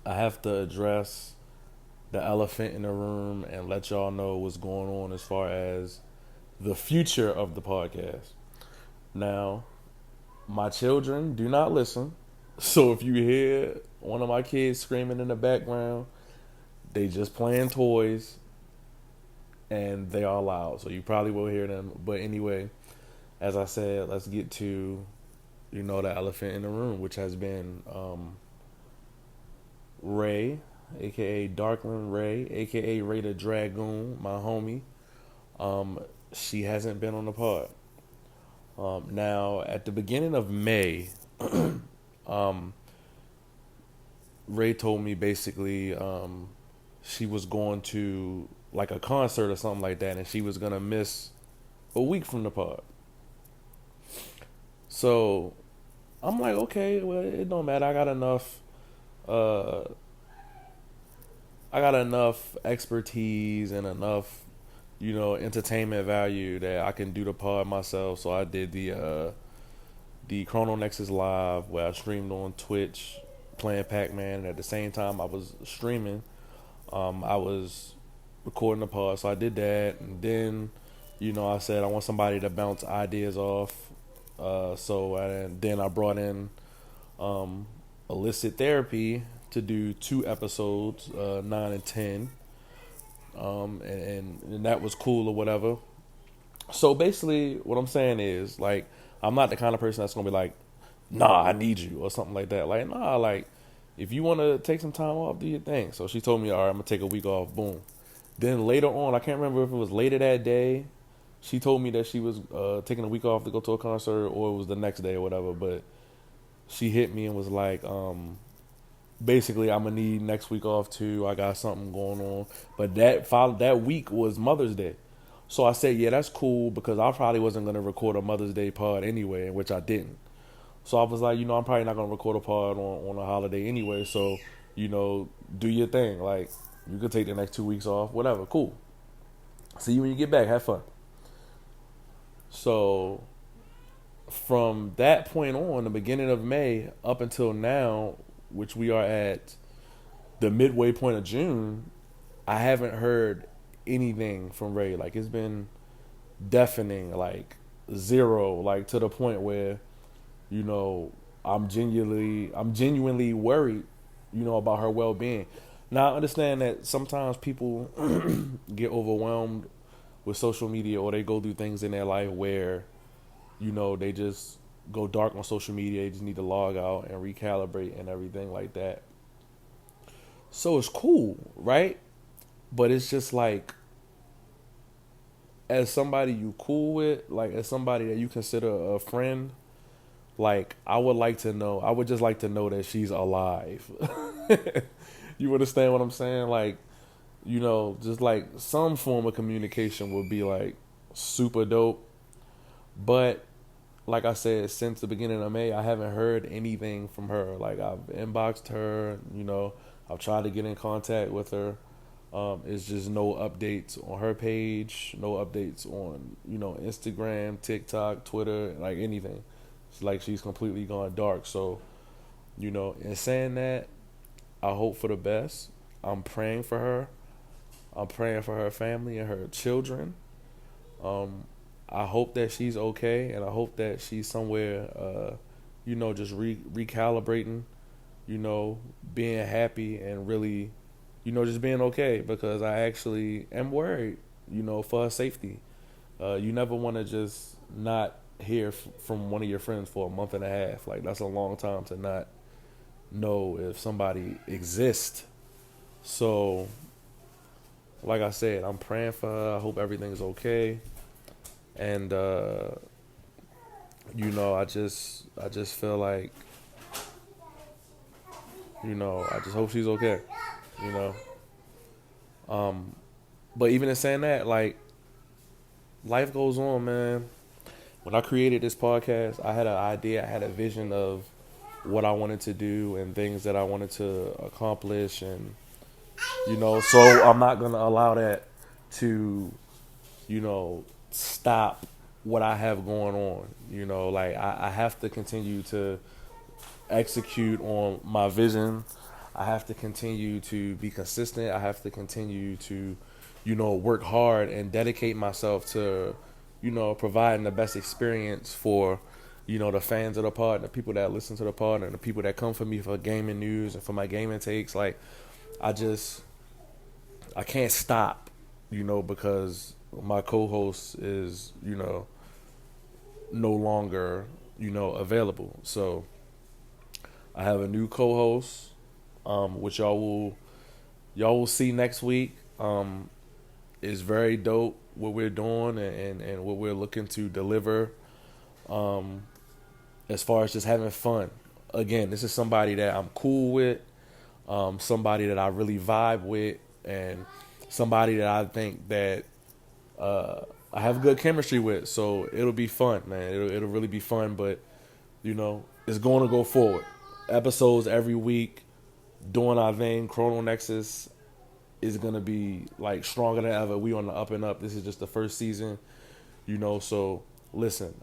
I have to address the elephant in the room and let y'all know what's going on as far as the future of the podcast. Now, my children do not listen. So if you hear one of my kids screaming in the background, they just playing toys and they are loud. So you probably will hear them. But anyway, as I said, let's get to, the elephant in the room, which has been Ray, aka Darkland Ray, aka Ray the Dragoon, my homie. She hasn't been on the pod. Now, at the beginning of May, Ray told me basically she was going to like a concert or something like that, and she was gonna miss a week from the pod. So I'm like, okay, well, it don't matter. Uh, I got enough expertise and enough, entertainment value that I can do the pod myself. So I did the ChronoNexus Live where I streamed on Twitch playing Pac-Man, and at the same time I was streaming, I was recording the pod. So I did that, and then, I said I want somebody to bounce ideas off. Then I brought in Illicit Therapy to do 2 episodes, 9 and 10, and that was cool or whatever. So basically, what I'm saying is, like, I'm not the kind of person that's gonna be like, nah, I need you or something like that. Like, nah, like, if you want to take some time off, do your thing. So she told me, all right, I'm gonna take a week off. Boom. Then later on, I can't remember if it was later that day, she told me that she was taking a week off to go to a concert, or it was the next day or whatever. But she hit me and was like, basically, I'm gonna need next week off too. I got something going on. But that week was Mother's Day. So I said, yeah, that's cool, because I probably wasn't going to record a Mother's Day pod anyway, which I didn't. So I was like, I'm probably not going to record a pod on a holiday anyway. So, do your thing. Like, you could take the next 2 weeks off, whatever, cool. See you when you get back. Have fun. So from that point on, the beginning of May up until now, which we are at the midway point of June, I haven't heard anything from Ray. Like, it's been deafening, like zero, like to the point where, I'm genuinely worried, about her well-being. Now I understand that sometimes people get overwhelmed with social media, or they go through things in their life where, they just go dark on social media. They just need to log out and recalibrate and everything like that. So it's cool, right? But it's just like, as somebody you cool with, like as somebody that you consider a friend, like I would just like to know that she's alive. You understand what I'm saying? Like, just like some form of communication would be like super dope. But like I said, since the beginning of May, I haven't heard anything from her. Like, I've inboxed her, I've tried to get in contact with her. It's just no updates on her page, no updates on, Instagram, TikTok, Twitter, like anything. It's like she's completely gone dark. So, in saying that, I hope for the best. I'm praying for her. I'm praying for her family and her children. I hope that she's okay, and I hope that she's somewhere, just recalibrating, being happy and really, just being okay, because I actually am worried, for her safety. You never want to just not hear from one of your friends for a month and a half. Like, that's a long time to not know if somebody exists. So, like I said, I'm praying for her. I hope everything's okay. And, I just feel like, I just hope she's okay, But even in saying that, like, life goes on, man. When I created this podcast, I had an idea, I had a vision of what I wanted to do and things that I wanted to accomplish. And, so I'm not going to allow that to, stop what I have going on. Like, I have to continue to execute on my vision. I have to continue to be consistent. I have to continue to, work hard and dedicate myself to, providing the best experience for, the fans of the pod, and the people that listen to the pod, and the people that come for me for gaming news and for my gaming takes. Like, I can't stop, because my co-host is, no longer, available. So I have a new co-host, which y'all will see next week. Is very dope what we're doing and what we're looking to deliver. As far as just having fun. Again, this is somebody that I'm cool with, somebody that I really vibe with, and somebody that I think that I have good chemistry with. So it'll be fun, man. It'll really be fun, but it's going to go forward. Episodes every week, doing our thing. ChronoNexus is going to be like stronger than ever. We on the up and up. This is just the first season, so listen,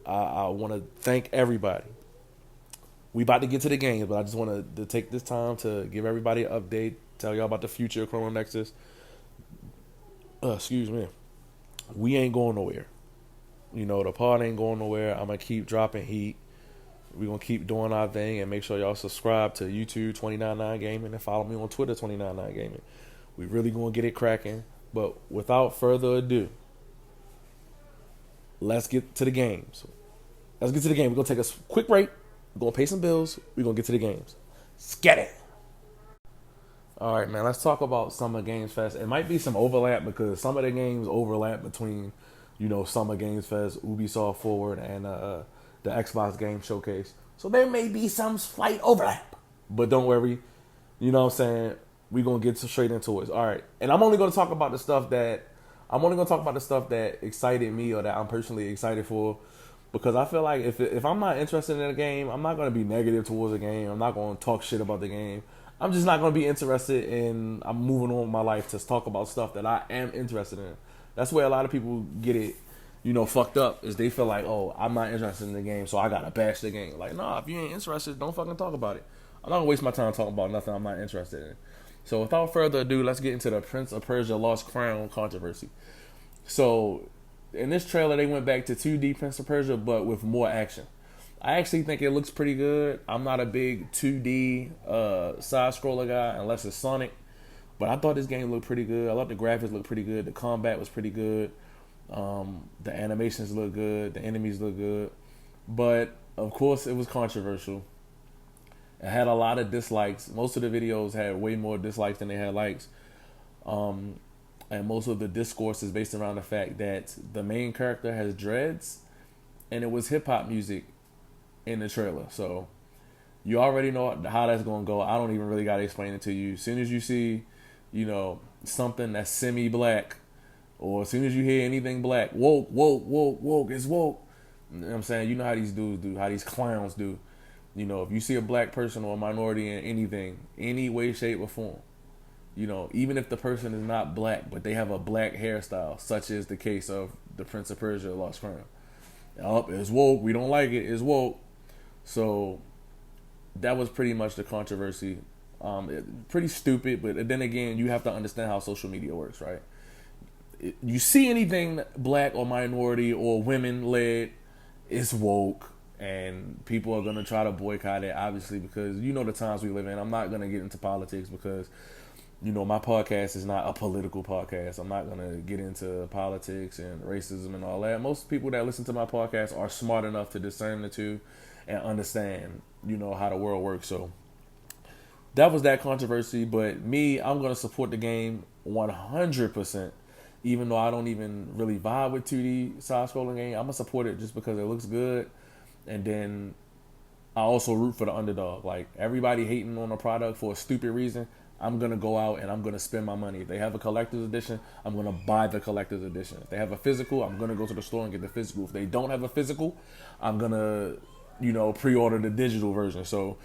I want to thank everybody. We about to get to the games, but I just want to take this time to give everybody an update, tell y'all about the future of ChronoNexus. Excuse me. We ain't going nowhere. The pod ain't going nowhere. I'm going to keep dropping heat. We're going to keep doing our thing, and make sure y'all subscribe to YouTube 299 Gaming and follow me on Twitter 299 Gaming. We really going to get it cracking. But without further ado, let's get to the games. We're going to take a quick break. We're going to pay some bills. We're going to get to the games. Let's get it. All right, man. Let's talk about Summer Games Fest. It might be some overlap because some of the games overlap between, Summer Games Fest, Ubisoft Forward, and the Xbox Game Showcase. So there may be some slight overlap. But don't worry. You know what I'm saying? We're going to get straight into it. All right. And I'm only going to talk about the stuff that excited me or that I'm personally excited for. Because I feel like if I'm not interested in a game, I'm not going to be negative towards a game. I'm not going to talk shit about the game. I'm just not going to be interested in, I'm moving on with my life to talk about stuff that I am interested in. That's where a lot of people get it, fucked up, is they feel like, oh, I'm not interested in the game, so I got to bash the game. Like, nah, if you ain't interested, don't fucking talk about it. I'm not going to waste my time talking about nothing I'm not interested in. So without further ado, let's get into the Prince of Persia Lost Crown controversy. So in this trailer, they went back to 2D Prince of Persia, but with more action. I actually think it looks pretty good. I'm not a big 2D side-scroller guy unless it's Sonic. But I thought this game looked pretty good. I thought the graphics looked pretty good. The combat was pretty good. The animations look good. The enemies look good. But, of course, it was controversial. It had a lot of dislikes. Most of the videos had way more dislikes than they had likes. And most of the discourse is based around the fact that the main character has dreads. And it was hip-hop music in the trailer. So you already know how that's going to go. I don't even really got to explain it to you. As soon as you see, something that's semi-black, or as soon as you hear anything black, woke, it's woke. You know what I'm saying? You know how these dudes do, how these clowns do. If you see a black person or a minority in anything, any way, shape, or form, even if the person is not black, but they have a black hairstyle, such is the case of the Prince of Persia Lost Crown. It's woke. We don't like it. It's woke. So that was pretty much the controversy. Pretty stupid, but then again, you have to understand how social media works, right? You see anything black or minority or women-led, it's woke, and people are going to try to boycott it, obviously, because the times we live in. I'm not going to get into politics because, my podcast is not a political podcast. I'm not going to get into politics and racism and all that. Most people that listen to my podcast are smart enough to discern the two and understand, how the world works. So that was that controversy. But me, I'm going to support the game 100%. Even though I don't even really vibe with 2D side-scrolling game, I'm going to support it just because it looks good. And then I also root for the underdog. Like, everybody hating on a product for a stupid reason, I'm going to go out and I'm going to spend my money. If they have a collector's edition, I'm going to buy the collector's edition. If they have a physical, I'm going to go to the store and get the physical. If they don't have a physical, I'm going to, pre-order the digital version. So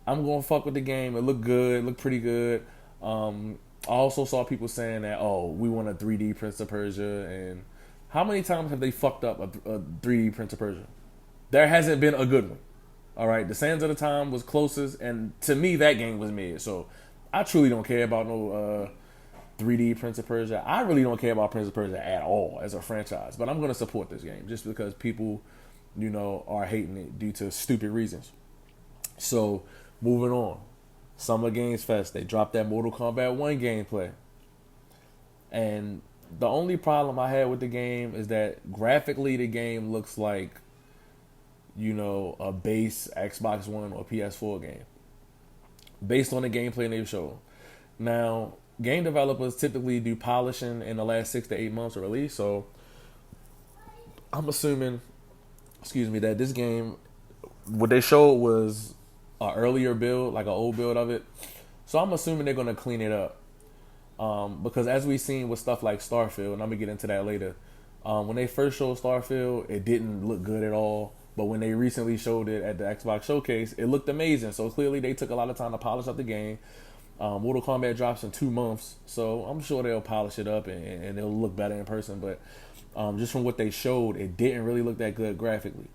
I'm going to fuck with the game. It looked good. It looked pretty good. I also saw people saying that, oh, we want a 3D Prince of Persia. And how many times have they fucked up a 3D Prince of Persia? There hasn't been a good one. All right, the Sands of the Time was closest, and to me, that game was mid. So I truly don't care about no 3D Prince of Persia. I really don't care about Prince of Persia at all as a franchise, but I'm going to support this game just because people, are hating it due to stupid reasons. So moving on, Summer Games Fest, they dropped that Mortal Kombat 1 gameplay. And the only problem I had with the game is that graphically the game looks like, a base Xbox One or PS4 game. Based on the gameplay they've shown. Now, game developers typically do polishing in the last 6 to 8 months of release, so I'm assuming, that this game, what they showed was an earlier build, like an old build of it. So I'm assuming they're going to clean it up. Because as we've seen with stuff like Starfield, and I'm going to get into that later, when they first showed Starfield, it didn't look good at all. But when they recently showed it at the Xbox Showcase, it looked amazing. So clearly they took a lot of time to polish up the game. Mortal Kombat drops in 2 months, so I'm sure they'll polish it up and it'll look better in person. But just from what they showed, it didn't really look that good graphically.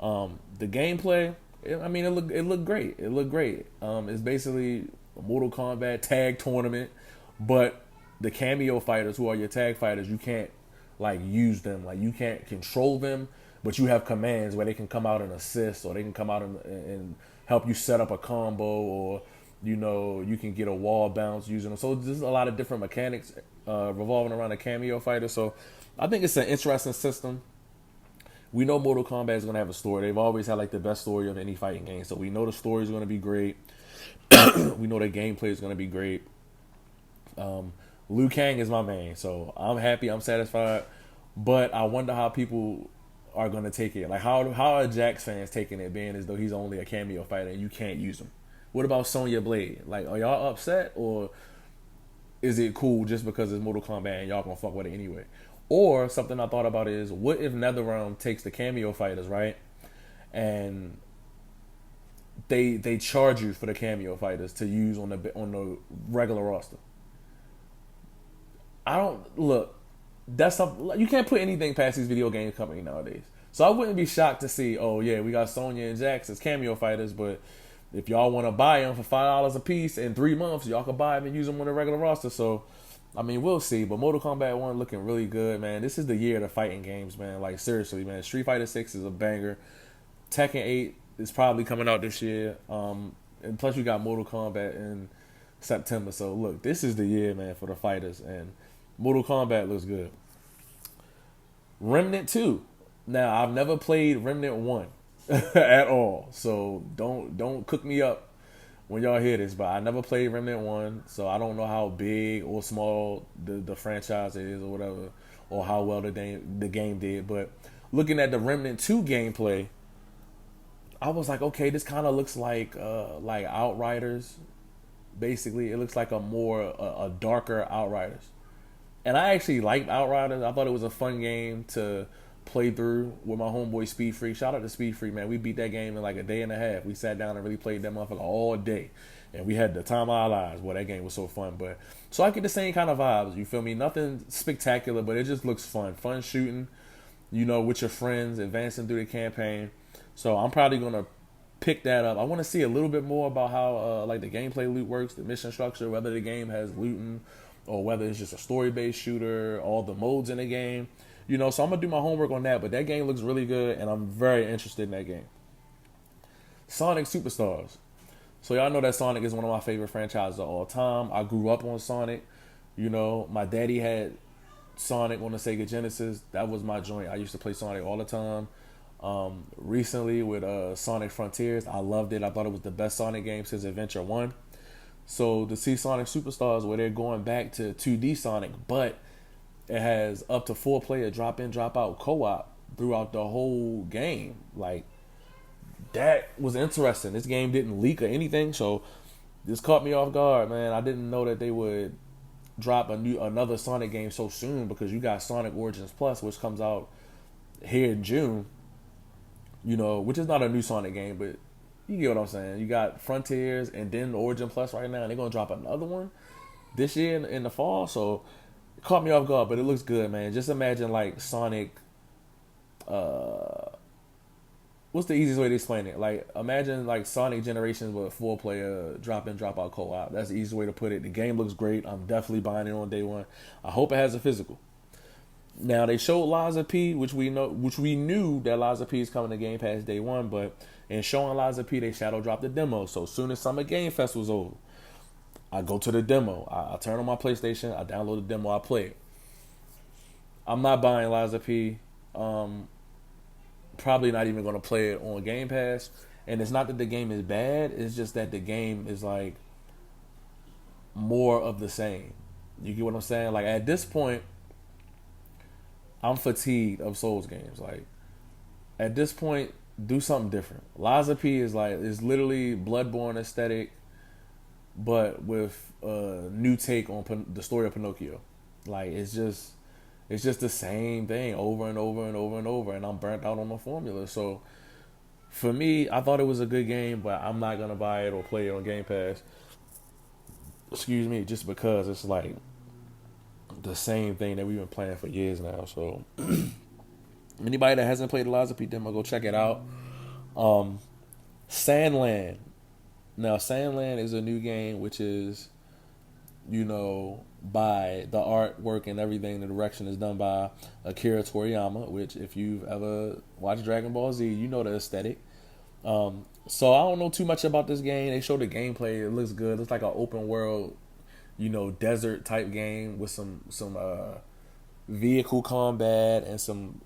The gameplay, it looked great. It looked great. It's basically a Mortal Kombat tag tournament, but the cameo fighters, who are your tag fighters, you can't use them. You can't control them, but you have commands where they can come out and assist, or they can come out and help you set up a combo, or you can get a wall bounce using them. So there's a lot of different mechanics revolving around a cameo fighter. So I think it's an interesting system. We know Mortal Kombat is going to have a story. They've always had the best story of any fighting game. So we know the story is going to be great. We know the gameplay is going to be great. Liu Kang is my main. So I'm happy. I'm satisfied. But I wonder how people are going to take it. How are Jax fans taking it, being as though he's only a cameo fighter and you can't use him? What about Sonya Blade? Are y'all upset, or is it cool just because it's Mortal Kombat and y'all gonna fuck with it anyway? Or something I thought about is, what if NetherRealm takes the cameo fighters, right, and they charge you for the cameo fighters to use on the regular roster? I don't look. That's something you can't put anything past these video game companies nowadays. So I wouldn't be shocked to see, oh yeah, we got Sonya and Jax as cameo fighters, but if y'all want to buy them for $5 a piece in 3 months, y'all can buy them and use them on the regular roster. So, we'll see. But Mortal Kombat 1 looking really good, man. This is the year of the fighting games, man. Seriously, man. Street Fighter 6 is a banger. Tekken 8 is probably coming out this year. And plus, you got Mortal Kombat in September. So, look, this is the year, man, for the fighters. And Mortal Kombat looks good. Remnant 2. Now, I've never played Remnant 1. At all, so don't cook me up when y'all hear this, but I never played Remnant 1, so I don't know how big or small the franchise is or whatever, or how well the game did. But looking at the Remnant 2 gameplay, I was like, okay, this kind of looks like Outriders. Basically, it looks like a darker Outriders, and I actually liked Outriders. I thought it was a fun game to play through with my homeboy Speed Freak. Shout out to Speed Freak, man. We beat that game in a day and a half. We sat down and really played that motherfucker all day, and we had the time of our lives. Boy, that game was so fun. But so I get the same kind of vibes. You feel me? Nothing spectacular, but it just looks fun. Fun shooting, with your friends, advancing through the campaign. So I'm probably gonna pick that up. I want to see a little bit more about how the gameplay loot works, the mission structure, whether the game has looting or whether it's just a story-based shooter, all the modes in the game. So I'm going to do my homework on that, but that game looks really good, and I'm very interested in that game. Sonic Superstars. So y'all know that Sonic is one of my favorite franchises of all time. I grew up on Sonic. My daddy had Sonic on the Sega Genesis. That was my joint. I used to play Sonic all the time. Recently with Sonic Frontiers, I loved it. I thought it was the best Sonic game since Adventure 1. So to see Sonic Superstars, where they're going back to 2D Sonic, but it has up to 4-player drop-in, drop-out co-op throughout the whole game. That was interesting. This game didn't leak or anything, so this caught me off guard, man. I didn't know that they would drop another Sonic game so soon, because you got Sonic Origins Plus, which comes out here in June, which is not a new Sonic game, but you get what I'm saying. You got Frontiers and then Origin Plus right now, and they're going to drop another one this year in the fall, so caught me off guard, but it looks good, man. Just imagine Sonic what's the easiest way to explain it? Like, imagine like Sonic Generations with a 4-player drop in, drop out co-op. That's the easiest way to put it. The game looks great. I'm definitely buying it on day one. I hope it has a physical. Now they showed Liza P, which we knew that Liza P is coming to Game Pass day one, but in showing Liza P, they shadow dropped the demo. So as soon as Summer Game Fest was over, I go to the demo. I turn on my PlayStation. I download the demo. I play it. I'm not buying Liza P. Probably not even going to play it on Game Pass. And it's not that the game is bad. It's just that the game is like more of the same. You get what I'm saying? Like at this point, I'm fatigued of Souls games. Like at this point, do something different. Liza P is literally Bloodborne aesthetic, but with a new take on the story of Pinocchio. Like it's just the same thing over and over and over and over, and I'm burnt out on the formula. So for me, I thought it was a good game, but I'm not gonna buy it or play it on Game Pass. Excuse me, just because it's like the same thing that we've been playing for years now. So anybody that hasn't played the Liza P demo, go check it out. Sandland. Now Sandland is a new game which is, by the artwork and everything, the direction is done by Akira Toriyama, which if you've ever watched Dragon Ball Z, you know the aesthetic. So I don't know too much about this game. They showed the gameplay. It looks good. It looks like an open world, desert type game with some vehicle combat and some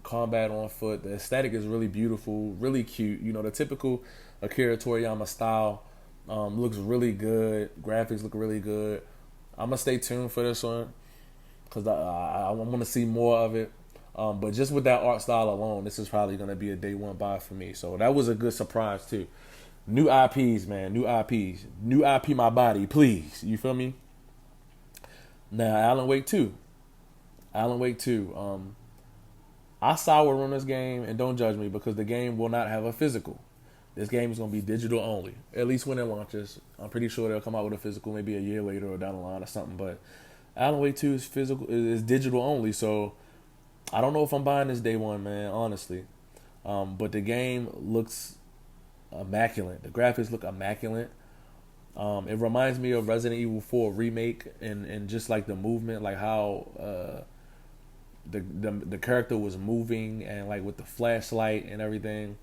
combat on foot. The aesthetic is really beautiful, really cute. The typical Akira Toriyama style. Looks really good. Graphics look really good. I'm gonna stay tuned for this one because I want to see more of it. But just with that art style alone, this is probably gonna be a day one buy for me. So that was a good surprise too. New IPs, man. New IPs. New IP, my body, please. You feel me? Now, Alan Wake 2. Alan Wake 2. I sour on this game, and don't judge me because the game will not have a physical. This game is going to be digital only, at least when it launches. I'm pretty sure they'll come out with a physical maybe a year later or down the line or something. But Alan Wake 2 is digital only, so I don't know if I'm buying this day one, man, honestly. But the game looks immaculate. The graphics look immaculate. It reminds me of Resident Evil 4 Remake and just like the movement, like how the character was moving and like with the flashlight and everything.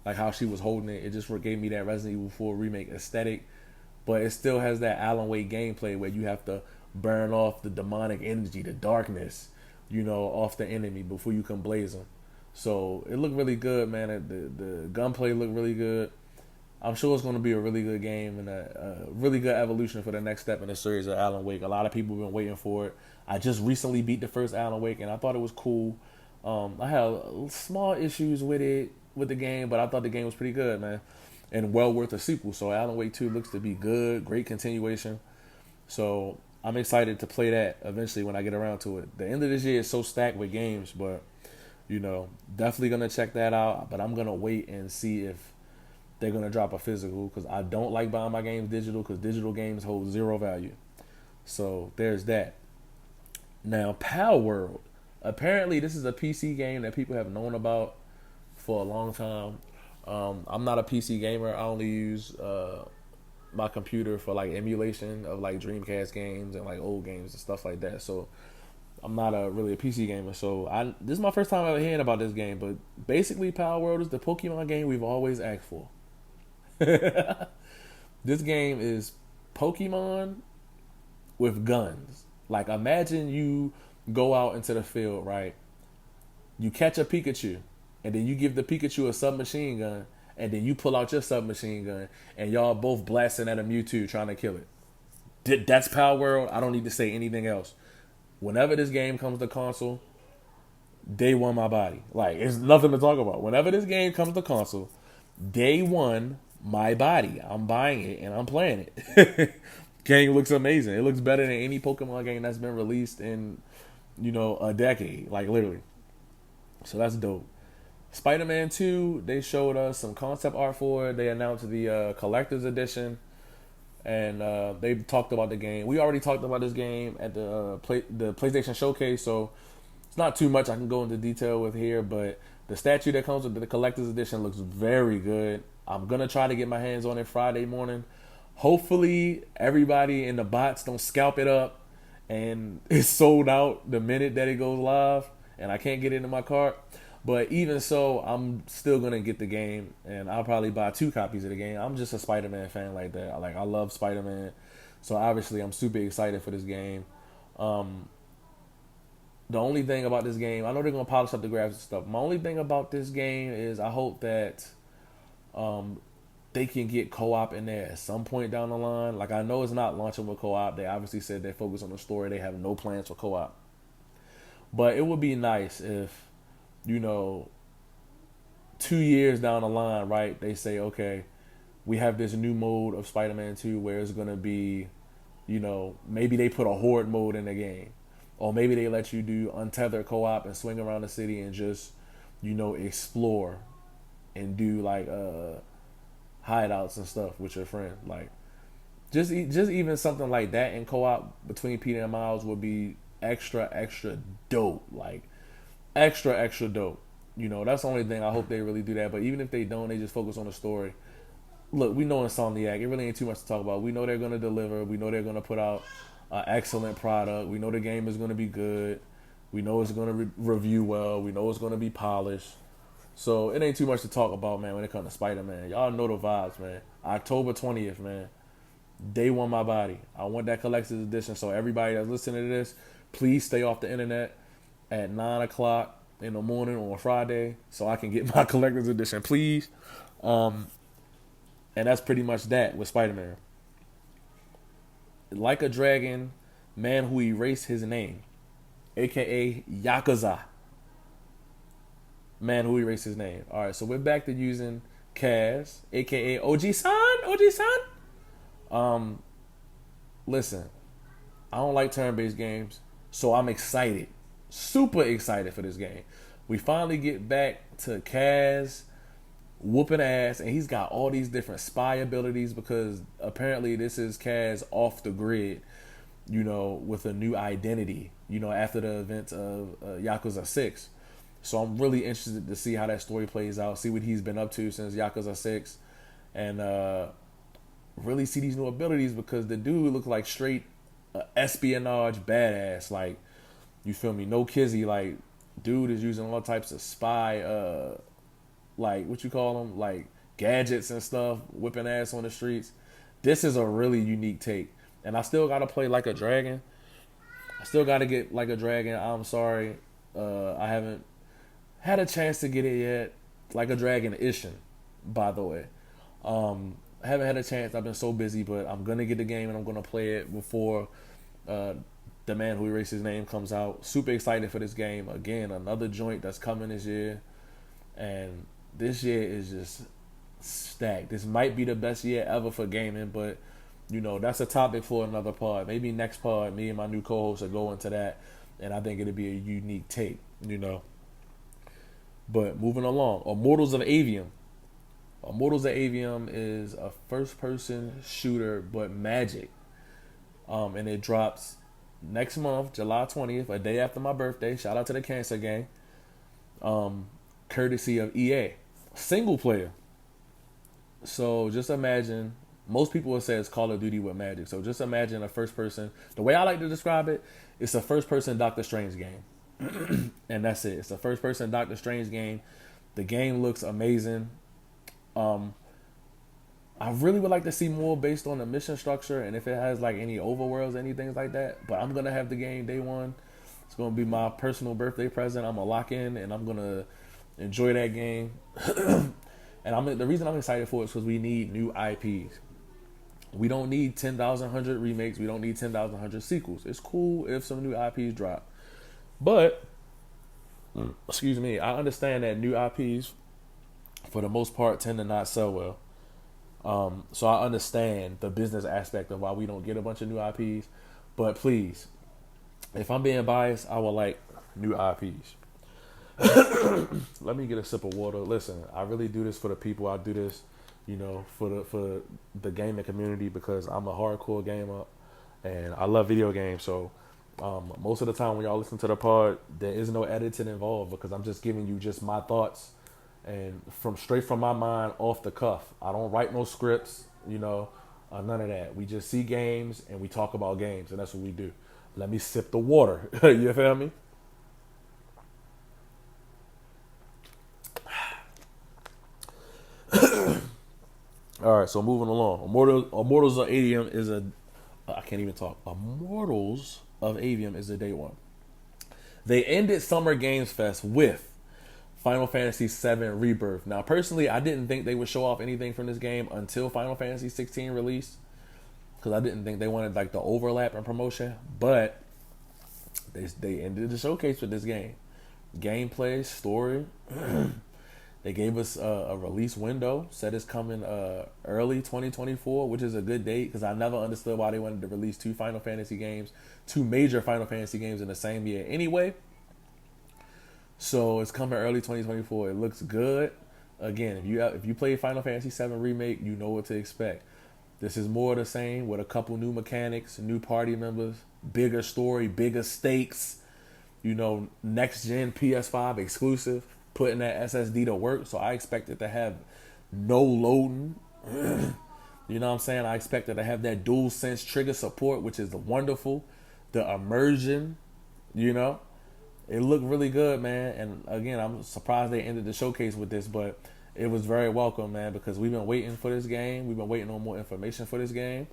Like how she was holding it, it just gave me that Resident Evil 4 Remake aesthetic. But it still has that Alan Wake gameplay where you have to burn off the demonic energy, the darkness, off the enemy before you can blaze them. So it looked really good, man. The gunplay looked really good. I'm sure it's going to be a really good game and a really good evolution for the next step in the series of Alan Wake. A lot of people have been waiting for it. I just recently beat the first Alan Wake, and I thought it was cool. I had small issues with the game, but I thought the game was pretty good, man, and well worth a sequel. So Alan Wake 2 looks to be good, great continuation. So I'm excited to play that eventually when I get around to it. The end of this year is so stacked with games, but definitely gonna check that out. But I'm gonna wait and see if they're gonna drop a physical because I don't like buying my games digital because digital games hold zero value. So there's that. Now, Pal World. Apparently, this is a PC game that people have known about for a long time. I'm not a PC gamer. I only use my computer for like emulation of like Dreamcast games and like old games and stuff like that. So I'm not really a PC gamer. So this is my first time ever hearing about this game. But basically, Pal World is the Pokemon game we've always asked for. This game is Pokemon with guns. Like imagine you go out into the field, right? You catch a Pikachu, and then you give the Pikachu a submachine gun, and then you pull out your submachine gun, and y'all both blasting at a Mewtwo trying to kill it. That's Pal World. I don't need to say anything else. Whenever this game comes to console, day one my body. Like, it's nothing to talk about. Whenever this game comes to console, day one my body. I'm buying it, and I'm playing it. Game looks amazing. It looks better than any Pokemon game that's been released in, a decade. Like, literally. So that's dope. Spider-Man 2, they showed us some concept art for it. They announced the collector's edition. And they talked about the game. We already talked about this game at the PlayStation Showcase. So it's not too much I can go into detail with here. But The statue that comes with the collector's edition looks very good. I'm gonna try to get my hands on it Friday morning. Hopefully, everybody in the bots don't scalp it up and it's sold out the minute that it goes live, and I can't get it into my cart. But even so, I'm still gonna get the game, and I'll probably buy 2 copies of the game. I'm just a Spider-Man fan like that. I love Spider-Man, so obviously I'm super excited for this game. The only thing about this game, I know they're gonna polish up the graphics and stuff. My only thing about this game is I hope that they can get co-op in there at some point down the line. Like, I know it's not launching with co-op. They obviously said they focus on the story. They have no plans for co-op. But it would be nice if, 2 years down the line, right, they say, okay, we have this new mode of Spider-Man 2 where it's going to be, maybe they put a horde mode in the game. Or maybe they let you do untethered co-op and swing around the city and just, explore and do like hideouts and stuff with your friend. Like, just even something like that in co-op between Peter and Miles would be extra dope. Like, extra dope. That's the only thing. I hope they really do that. But even if they don't, they just focus on the story. Look, we know Insomniac. It really ain't too much to talk about. We know they're going to deliver. We know they're going to put out an excellent product. We know the game is going to be good. We know it's going to review well. We know it's going to be polished. So it ain't too much to talk about, man, when it comes to Spider-Man. Y'all know the vibes, man. October 20th, man. Day one, my body. I want that collector's edition. So everybody that's listening to this, please stay off the internet at 9 o'clock in the morning on Friday so I can get my collector's edition, please. And that's pretty much that with Spider-Man. Like a Dragon, Man Who Erased His Name, a.k.a. Yakuza. Man Who Erased His Name. Alright, so we're back to using Kaz, a.k.a. OG-san. Listen, I don't like turn-based games, so I'm excited. Super excited for this game. We finally get back to Kaz whooping ass, and he's got all these different spy abilities because apparently this is Kaz off the grid, with a new identity, after the events of Yakuza 6. So I'm really interested to see how that story plays out, see what he's been up to since Yakuza 6, and really see these new abilities because the dude looks like straight espionage badass. Like, you feel me? No kizzy. Like, dude is using all types of spy, like, what you call them? Like, gadgets and stuff, whipping ass on the streets. This is a really unique take. And I still got to play Like a Dragon. I still got to get Like a Dragon. I'm sorry. I haven't had a chance to get it yet. Like a Dragon Ishin, by the way. I haven't had a chance. I've been so busy, but I'm going to get the game and I'm going to play it before The Man Who Erased His Name comes out. Super excited for this game. Again, another joint that's coming this year. And this year is just stacked. This might be the best year ever for gaming, but that's a topic for another pod. Maybe next pod, me and my new co-host will go into that, and I think it'll be a unique take, But moving along, Immortals of Avium. Immortals of Avium is a first-person shooter, but magic. And it drops next month, July 20th, a day after my birthday. Shout out to the Cancer Gang. Courtesy of EA. Single player. So just imagine, most people would say it's Call of Duty with magic. So just imagine a first person. The way I like to describe it, it's a first person Doctor Strange game. And that's it. It's a first person Doctor Strange game. The game looks amazing. I really would like to see more based on the mission structure and if it has like any overworlds, anything like that. But I'm gonna have the game day one. It's gonna be my personal birthday present. I'm gonna lock in and I'm gonna enjoy that game. And the reason I'm excited for it is because we need new IPs. We don't need 10,100 remakes. We don't need 10,100 sequels. It's cool if some new IPs drop. But, excuse me, I understand that new IPs, for the most part, tend to not sell well. So I understand the business aspect of why we don't get a bunch of new IPs. But please, if I'm being biased, I would like new IPs. Let me get a sip of water. Listen, I really do this for the people. I do this, for the gaming community because I'm a hardcore gamer and I love video games. So Most of the time when y'all listen to the pod, there is no editing involved because I'm just giving you just my thoughts and from straight from my mind off the cuff. I don't write no scripts, none of that. We just see games and we talk about games, and that's what we do. Let me sip the water. You feel me? All right, so moving along. Immortals of Avium is a I can't even talk. Immortals of Avium is a day one. They ended Summer Games Fest with Final Fantasy VII Rebirth. Now, personally, I didn't think they would show off anything from this game until Final Fantasy 16 released, because I didn't think they wanted like the overlap and promotion. But they ended the showcase with this game, gameplay, story. They gave us a release window. Said it's coming early 2024, which is a good date because I never understood why they wanted to release two major Final Fantasy games in the same year anyway. So it's coming early 2024. It looks good. Again, if you play Final Fantasy VII Remake, you know what to expect. This is more of the same with a couple new mechanics, new party members, bigger story, bigger stakes. Next gen PS5 exclusive, putting that SSD to work. So I expect it to have no loading. You know what I'm saying? I expect it to have that dual sense trigger support, which is wonderful. The immersion, it looked really good, man. And again, I'm surprised they ended the showcase with this, but it was very welcome, man, because we've been waiting for this game. We've been waiting on more information for this game.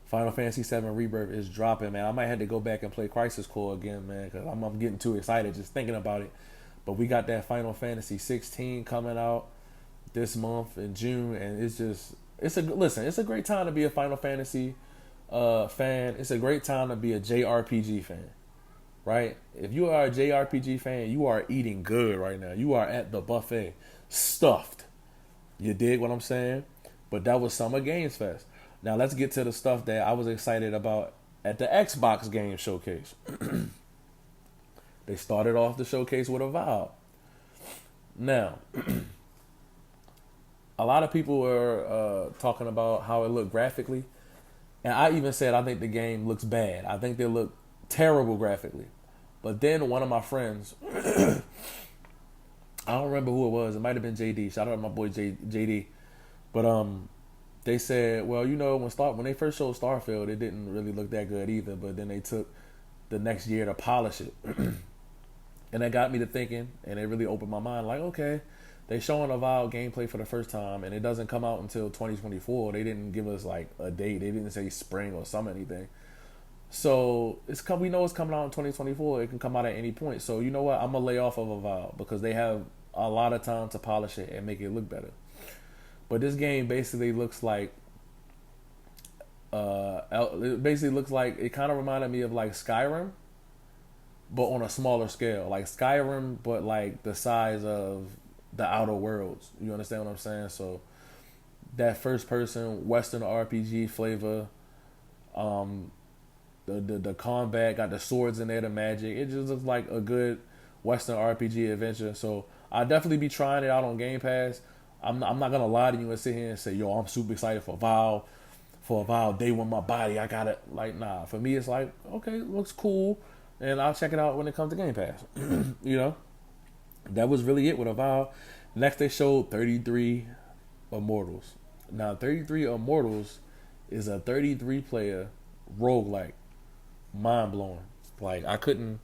Final Fantasy VII Rebirth is dropping, man. I might have to go back and play Crisis Core again, man, because I'm getting too excited just thinking about it. But we got that Final Fantasy 16 coming out this month in June, and it's a great time to be a Final Fantasy fan. It's a great time to be a JRPG fan, right? If you are a JRPG fan, you are eating good right now. You are at the buffet, stuffed. You dig what I'm saying? But that was Summer Games Fest. Now let's get to the stuff that I was excited about at the Xbox Game Showcase. They started off the showcase with Avowed. Now, a lot of people were talking about how it looked graphically. And I even said I think the game looks bad. I think they look terrible graphically. But then one of my friends, I don't remember who it was. It might have been JD. Shout out to my boy JD. But they said, well, when they first showed Starfield, it didn't really look that good either. But then they took the next year to polish it. And that got me to thinking, and it really opened my mind. Like, okay, they showing Avowed gameplay for the first time, and it doesn't come out until 2024. They didn't give us like a date. They didn't say spring or summer anything. So we know it's coming out in 2024. It can come out at any point. So you know what? I'm gonna lay off of Avowed because they have a lot of time to polish it and make it look better. But this game basically looks like, it kind of reminded me of like Skyrim, but on a smaller scale. Like Skyrim, but like the size of the Outer Worlds. You understand what I'm saying? So that first person Western RPG flavor, the combat, got the swords in there, the magic. It just looks like a good Western RPG adventure. So I'll definitely be trying it out on Game Pass. I'm not gonna lie to you and sit here and say, yo, I'm super excited for Avowed day one my body. I got it. Like, nah. For me, it's like, okay, it looks cool, and I'll check it out when it comes to Game Pass. That was really it with Avowed. Next, they showed 33 Immortals. Now, 33 Immortals is a 33-player roguelike. Mind blowing. Like, I couldn't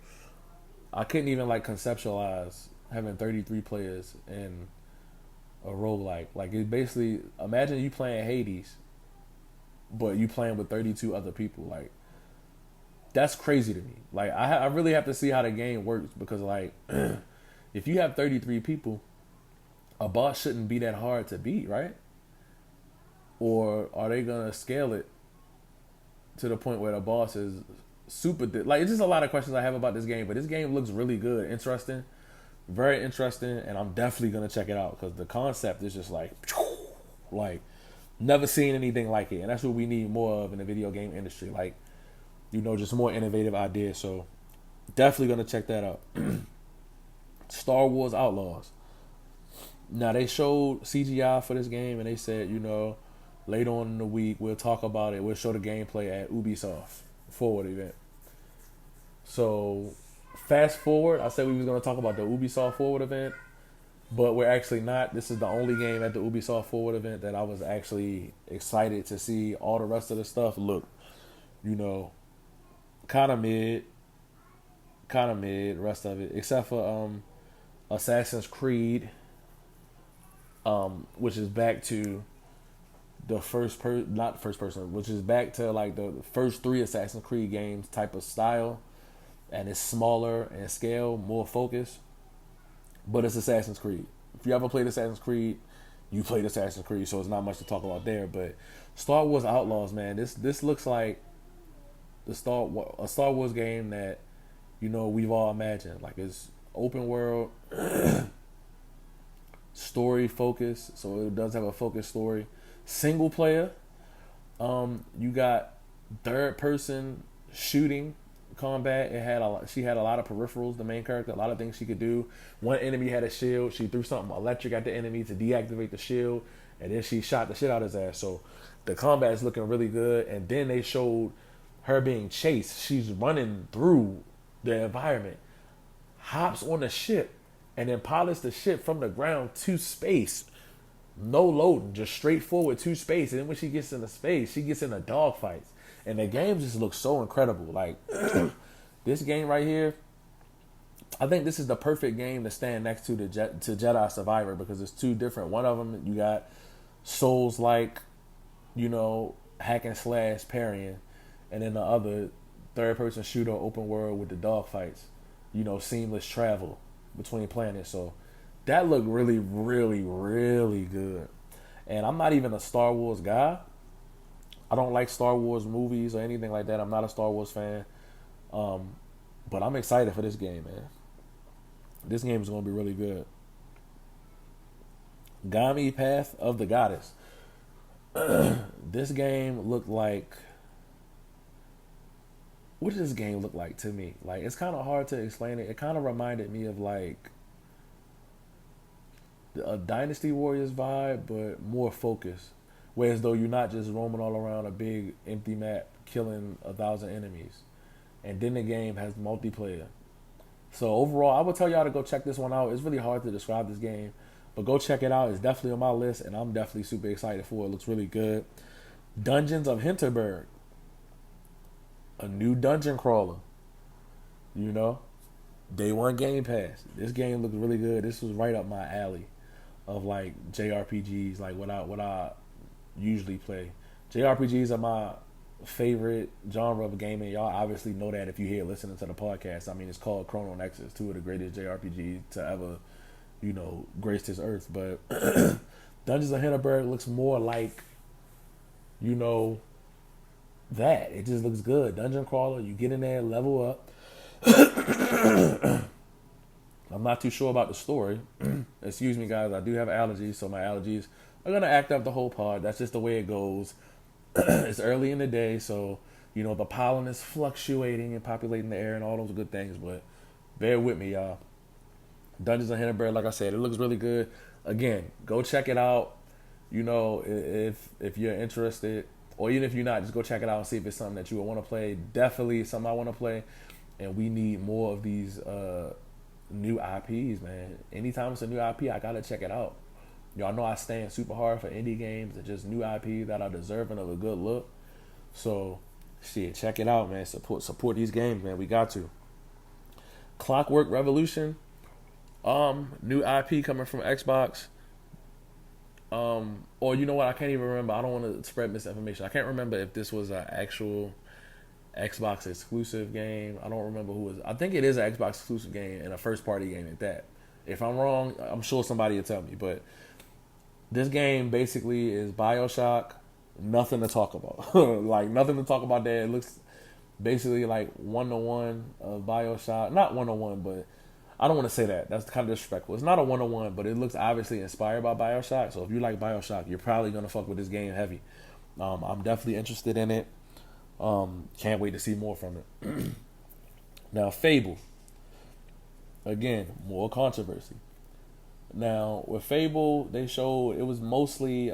even like conceptualize having 33 players in a roguelike. Like, it basically, imagine you playing Hades, but you playing with 32 other people. Like, that's crazy to me. Like, I really have to see how the game works, because like if you have 33 people, a boss shouldn't be that hard to beat, right? Or are they gonna scale it to the point where the boss is super like, it's just a lot of questions I have about this game. But this game looks really good, interesting, very interesting, and I'm definitely gonna check it out because the concept is just like never seen anything like it, and that's what we need more of in the video game industry. Like, just more innovative ideas. So definitely gonna check that out. Star Wars Outlaws. Now, they showed CGI for this game, and they said, later on in the week we'll talk about it. We'll show the gameplay at Ubisoft Forward event. So fast forward, I said we was gonna talk about the Ubisoft Forward event, but we're actually not. This is the only game at the Ubisoft Forward event that I was actually excited to see. All the rest of the stuff look, you know, kind of mid, rest of it, except for Assassin's Creed, which is back to the not first person, which is back to like the first three Assassin's Creed games type of style, and it's smaller in scale, more focused, but it's Assassin's Creed. If you ever played Assassin's Creed, you played Assassin's Creed, so it's not much to talk about there. But Star Wars Outlaws, man, this looks like a Star Wars game that we've all imagined. Like, it's open world, story focus, so it does have a focused story. Single player, you got third person shooting combat. She had a lot of peripherals. The main character, a lot of things she could do. One enemy had a shield. She threw something electric at the enemy to deactivate the shield, and then she shot the shit out of his ass. So the combat is looking really good. And then they showed her being chased. She's running through the environment, hops on the ship, and then pilots the ship from the ground to space. No loading, just straight forward to space. And then when she gets into space, she gets into dogfights. And the game just looks so incredible. Like, this game right here, I think this is the perfect game to stand next to Jedi Survivor, because it's two different. One of them, you got Souls-like, hack and slash parrying. And then the other, third-person shooter, open world with the dogfights. Seamless travel between planets. So that looked really, really, really good. And I'm not even a Star Wars guy. I don't like Star Wars movies or anything like that. I'm not a Star Wars fan. But I'm excited for this game, man. This game is going to be really good. Gami Path of the Goddess. This game looked like... What does this game look like to me? Like, it's kind of hard to explain it. It kind of reminded me of, like, a Dynasty Warriors vibe, but more focused. Whereas though you're not just roaming all around a big empty map killing 1,000 enemies. And then the game has multiplayer. So overall, I would tell y'all to go check this one out. It's really hard to describe this game, but go check it out. It's definitely on my list, and I'm definitely super excited for it. It looks really good. Dungeons of Hinterberg. A new dungeon crawler. Day one Game Pass. This game looks really good. This was right up my alley of like JRPGs, like what I usually play. JRPGs are my favorite genre of gaming. Y'all obviously know that if you hear listening to the podcast. I mean, it's called ChronoNexus, two of the greatest JRPGs to ever, grace this earth. But Dungeons of Hinterberg looks more like, that. It just looks good. Dungeon crawler, you get in there, level up. I'm not too sure about the story. Excuse me, guys. I do have allergies, so my allergies are going to act up the whole pod. That's just the way it goes. It's early in the day, so, the pollen is fluctuating and populating the air and all those good things, but bear with me, y'all. Dungeons of Hinterberg, like I said, it looks really good. Again, go check it out. If you're interested, or even if you're not, just go check it out and see if it's something that you would want to play. Definitely something I want to play, and we need more of these new IPs, man. Anytime it's a new IP, I gotta check it out. Y'all know I stand super hard for indie games and just new IP that are deserving of a good look. So, shit, check it out, man. Support these games, man. We got to. Clockwork Revolution, new IP coming from Xbox. Or you know what? I can't even remember. I don't want to spread misinformation. I can't remember if this was an actual Xbox exclusive game. I don't remember who was. I think it is an Xbox exclusive game and a first party game at that. If I'm wrong, I'm sure somebody will tell me. But this game basically is BioShock. Nothing to talk about. Like, nothing to talk about there. It looks basically like 1-to-1 of BioShock. Not 1-to-1, but I don't want to say that. That's kind of disrespectful. It's not a 1-to-1, but it looks obviously inspired by BioShock. So if you like BioShock, you're probably going to fuck with this game heavy. I'm definitely interested in it. Can't wait to see more from it. Now, Fable. Again, more controversy. Now, with Fable, they showed it was mostly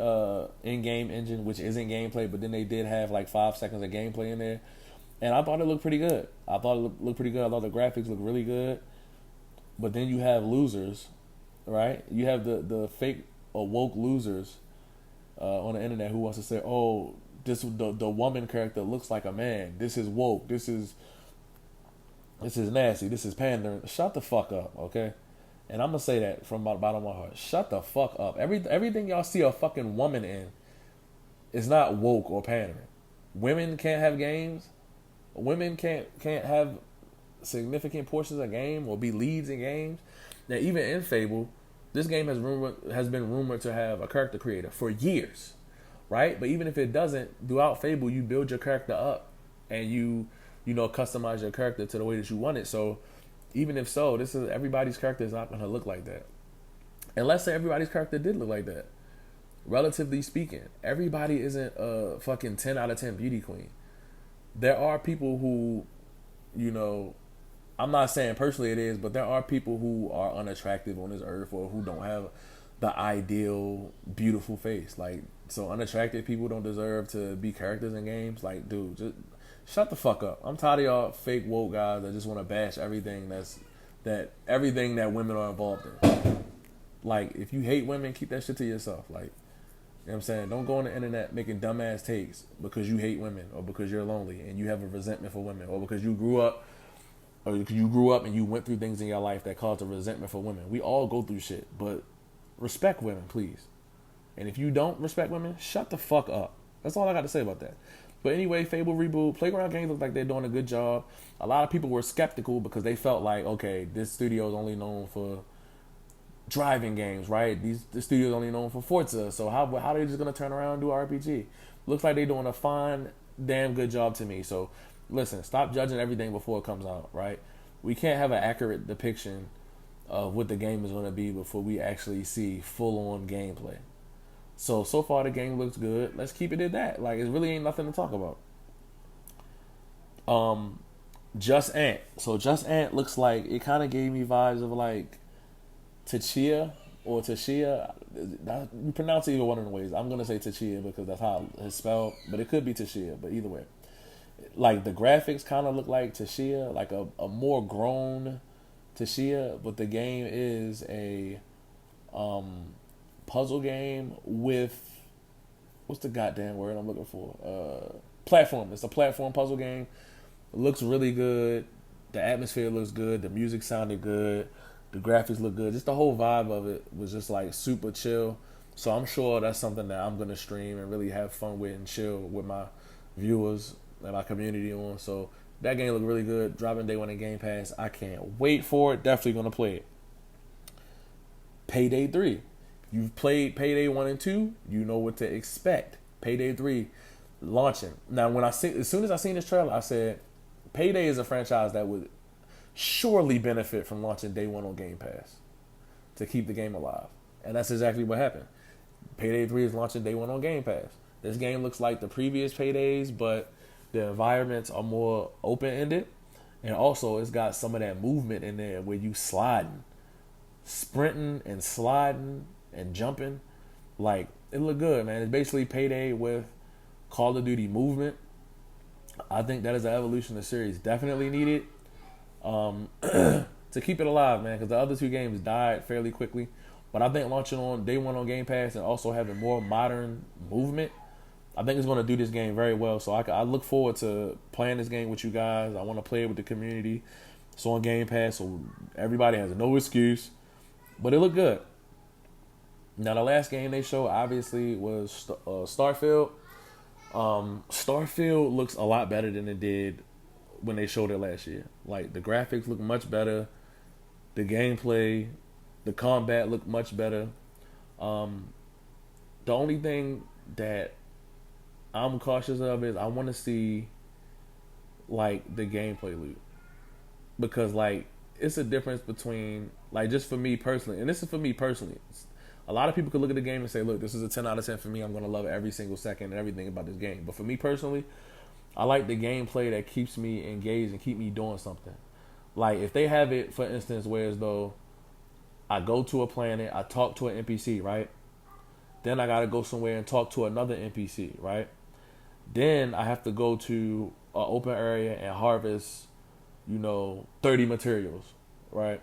in-game engine, which isn't gameplay, but then they did have like 5 seconds of gameplay in there. And I thought it looked pretty good. I thought it looked pretty good. I thought the graphics looked really good. But then you have losers, right? You have the fake woke losers on the internet who wants to say, "Oh, the woman character looks like a man. This is woke. This is nasty. This is pandering." Shut the fuck up, okay? And I'm gonna say that from the bottom of my heart. Shut the fuck up. Everything y'all see a fucking woman in is not woke or pandering. Women can't have games. Women can't have significant portions of game or be leads in games. Now, even in Fable, this game has been rumored to have a character creator for years, right? But even if it doesn't, throughout Fable, you build your character up and you customize your character to the way that you want it. So even if so, everybody's character is not going to look like that. And let's say everybody's character did look like that. Relatively speaking, everybody isn't a fucking 10 out of 10 beauty queen. There are people who, I'm not saying personally it is, but there are people who are unattractive on this earth or who don't have the ideal beautiful face. Like, so unattractive people don't deserve to be characters in games. Like, dude, just shut the fuck up. I'm tired of y'all fake woke guys that just want to bash everything everything that women are involved in. Like, if you hate women, keep that shit to yourself. Like, you know what I'm saying? Don't go on the internet making dumbass takes because you hate women or because you're lonely and you have a resentment for women or because you grew up and you went through things in your life that caused a resentment for women. We all go through shit, but respect women, please. And if you don't respect women, shut the fuck up. That's all I got to say about that. But anyway, Fable reboot. Playground Games look like they're doing a good job. A lot of people were skeptical because they felt like, okay, this studio is only known for driving games, right? This studio is only known for Forza. So how are they just going to turn around and do RPG? Looks like they're doing a fine, damn good job to me. So listen, stop judging everything before it comes out, right? We can't have an accurate depiction of what the game is going to be before we actually see full-on gameplay. So far the game looks good. Let's keep it at that. Like, it really ain't nothing to talk about. Just Ant. So Just Ant looks like, it kind of gave me vibes of like Tachia or Tashia. You pronounce it either one of the ways. I'm going to say Tachia because that's how it's spelled, but it could be Tashia, but either way. Like, the graphics kind of look like Tashia, like a more grown Tashia, but the game is a puzzle game with, what's the goddamn word I'm looking for? Platform. It's a platform puzzle game. It looks really good. The atmosphere looks good. The music sounded good. The graphics look good. Just the whole vibe of it was just like super chill. So I'm sure that's something that I'm going to stream and really have fun with and chill with my viewers and my community on. So that game looked really good. Dropping day one in Game Pass. I can't wait for it. Definitely going to play it. Payday 3. You've played Payday 1 and 2. You know what to expect. Payday 3 launching. Now, as soon as I seen this trailer, I said, Payday is a franchise that would surely benefit from launching day one on Game Pass to keep the game alive. And that's exactly what happened. Payday 3 is launching day one on Game Pass. This game looks like the previous Paydays, but the environments are more open-ended. And also, it's got some of that movement in there where you sliding, sprinting and sliding and jumping. Like, it looked good, man. It's basically Payday with Call of Duty movement. I think that is an evolution the series definitely needed to keep it alive, man, because the other two games died fairly quickly. But I think launching on day one on Game Pass and also having more modern movement, I think it's going to do this game very well. So I look forward to playing this game with you guys. I want to play it with the community. It's on Game Pass, so everybody has no excuse. But it looked good. Now, the last game they showed, obviously, was Starfield. Starfield looks a lot better than it did when they showed it last year. Like, the graphics look much better. The gameplay, the combat look much better. The only thing that I'm cautious of is I want to see, like, the gameplay loop. Because, like, it's a difference between, like, just for me personally, and this is for me personally. A lot of people could look at the game and say, look, this is a 10 out of 10 for me. I'm going to love every single second and everything about this game. But for me personally, I like the gameplay that keeps me engaged and keep me doing something. Like, if they have it, for instance, where as though I go to a planet, I talk to an NPC, right? Then I got to go somewhere and talk to another NPC, right? Then I have to go to open area and harvest, 30 materials, right?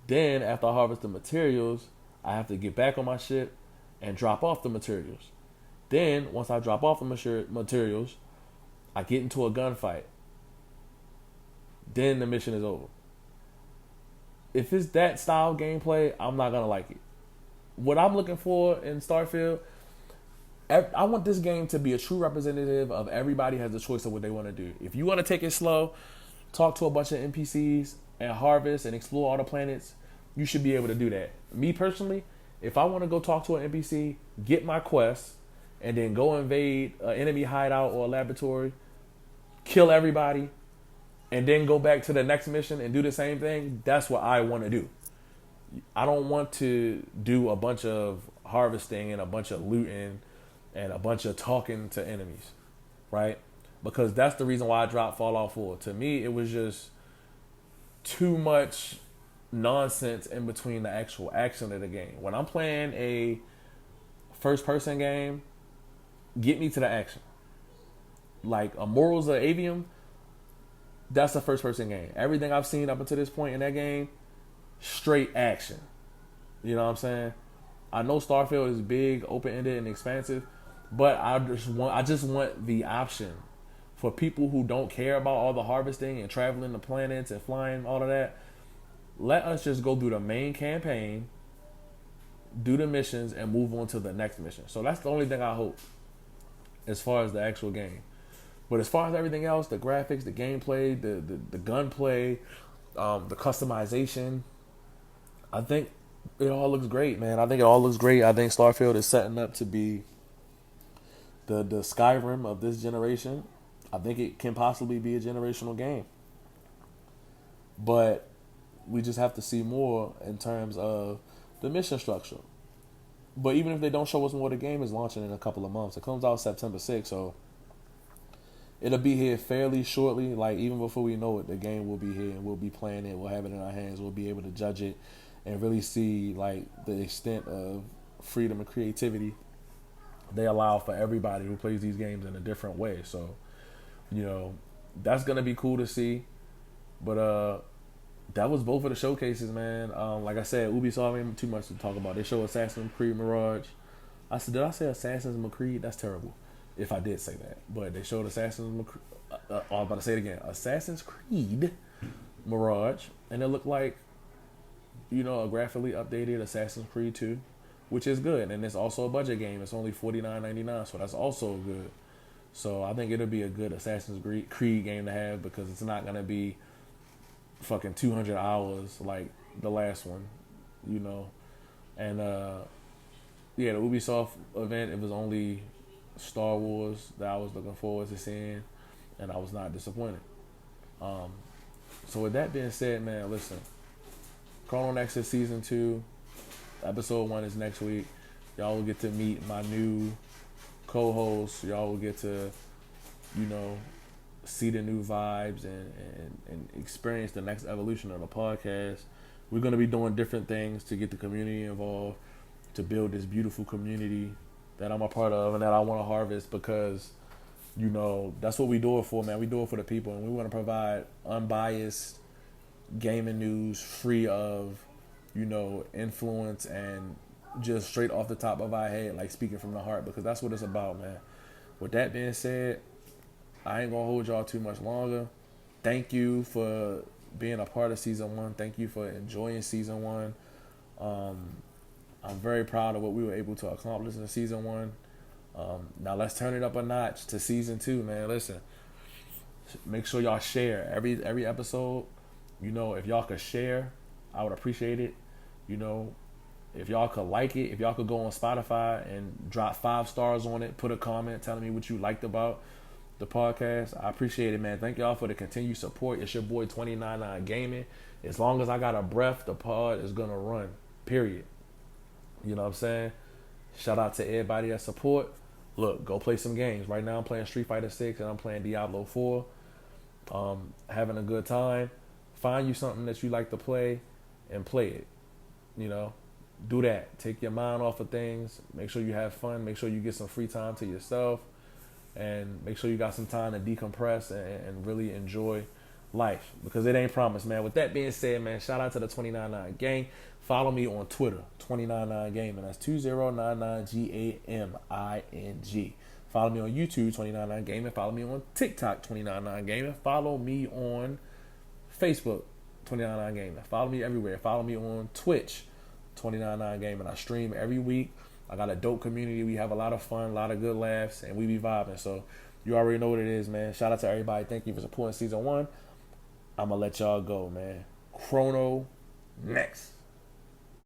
Then after I harvest the materials, I have to get back on my ship and drop off the materials. Then once I drop off the materials, I get into a gunfight. Then the mission is over. If it's that style gameplay, I'm not gonna like it. What I'm looking for in Starfield, I want this game to be a true representative of everybody has the choice of what they want to do. If you want to take it slow, talk to a bunch of NPCs and harvest and explore all the planets, you should be able to do that. Me personally, if I want to go talk to an NPC, get my quest, and then go invade an enemy hideout or a laboratory, kill everybody, and then go back to the next mission and do the same thing, that's what I want to do. I don't want to do a bunch of harvesting and a bunch of looting and a bunch of talking to enemies, right? Because that's the reason why I dropped Fallout 4. To me, it was just too much nonsense in between the actual action of the game. When I'm playing a first-person game, get me to the action. Like Morals of Avium, that's a first-person game. Everything I've seen up until this point in that game, straight action. You know what I'm saying? I know Starfield is big, open-ended, and expansive, but I just want the option for people who don't care about all the harvesting and traveling the planets and flying, all of that. Let us just go through the main campaign, do the missions, and move on to the next mission. So that's the only thing I hope as far as the actual game. But as far as everything else, the graphics, the gameplay, the gunplay, the customization, I think it all looks great, man. I think Starfield is setting up to be the Skyrim of this generation. I think it can possibly be a generational game. But we just have to see more in terms of the mission structure. But even if they don't show us more, the game is launching in a couple of months. It comes out September 6th, so it'll be here fairly shortly. Like, even before we know it, the game will be here and we'll be playing it. We'll have it in our hands. We'll be able to judge it and really see, like, the extent of freedom and creativity they allow for everybody who plays these games in a different way. So, that's going to be cool to see. But that was both of the showcases, man. Like I said, Ubisoft ain't too much to talk about. They show Assassin's Creed Mirage. Did I say Assassin's Creed? That's terrible if I did say that. But they showed Assassin's I'm about to say it again. Assassin's Creed Mirage. And it looked like, a graphically updated Assassin's Creed 2, which is good. And it's also a budget game. It's only $49.99, so that's also good. So I think it'll be a good Assassin's Creed game to have because it's not going to be fucking 200 hours like the last one, And, the Ubisoft event, it was only Star Wars that I was looking forward to seeing, and I was not disappointed. So with that being said, man, listen, ChronoNexus Season 2, Episode 1 is next week. Y'all will get to meet my new co-host. Y'all will get to, see the new vibes and experience the next evolution of the podcast. We're going to be doing different things to get the community involved, to build this beautiful community that I'm a part of and that I want to harvest because, that's what we do it for, man. We do it for the people, and we want to provide unbiased gaming news free of, influence and just straight off the top of our head, like speaking from the heart, because that's what it's about, man. With that being said, I ain't going to hold y'all too much longer. Thank you for being a part of Season 1. Thank you for enjoying Season 1. I'm very proud of what we were able to accomplish in Season 1. Now let's turn it up a notch to Season 2, man. Listen, make sure y'all share every episode. If y'all could share, I would appreciate it. If y'all could like it, if y'all could go on Spotify and drop 5 stars on it, put a comment telling me what you liked about the podcast, I appreciate it, man. Thank y'all for the continued support. It's your boy 299 Gaming. As long as I got a breath, the pod is gonna run. Period. You know what I'm saying? Shout out to everybody that support. Look, go play some games. Right now I'm playing Street Fighter 6 and I'm playing Diablo 4. Having a good time. Find you something that you like to play and play it. Do that. Take your mind off of things. Make sure you have fun. Make sure you get some free time to yourself. and make sure you got some time to decompress and really enjoy life, because it ain't promised, man. With that being said, man, shout out to the 299 gang. Follow me on Twitter, 299 Gaming. That's 2099 GAMING. Follow me on YouTube, 299 Gaming. Follow me on TikTok, 299 Gaming. Follow me on Facebook, 299 Gaming. Follow me everywhere. Follow me on Twitch, 299 Gaming. I stream every week. I got a dope community. We have a lot of fun, a lot of good laughs, and we be vibing. So you already know what it is, man. Shout out to everybody. Thank you for supporting season 1. I'm going to let y'all go, man. Chrono next.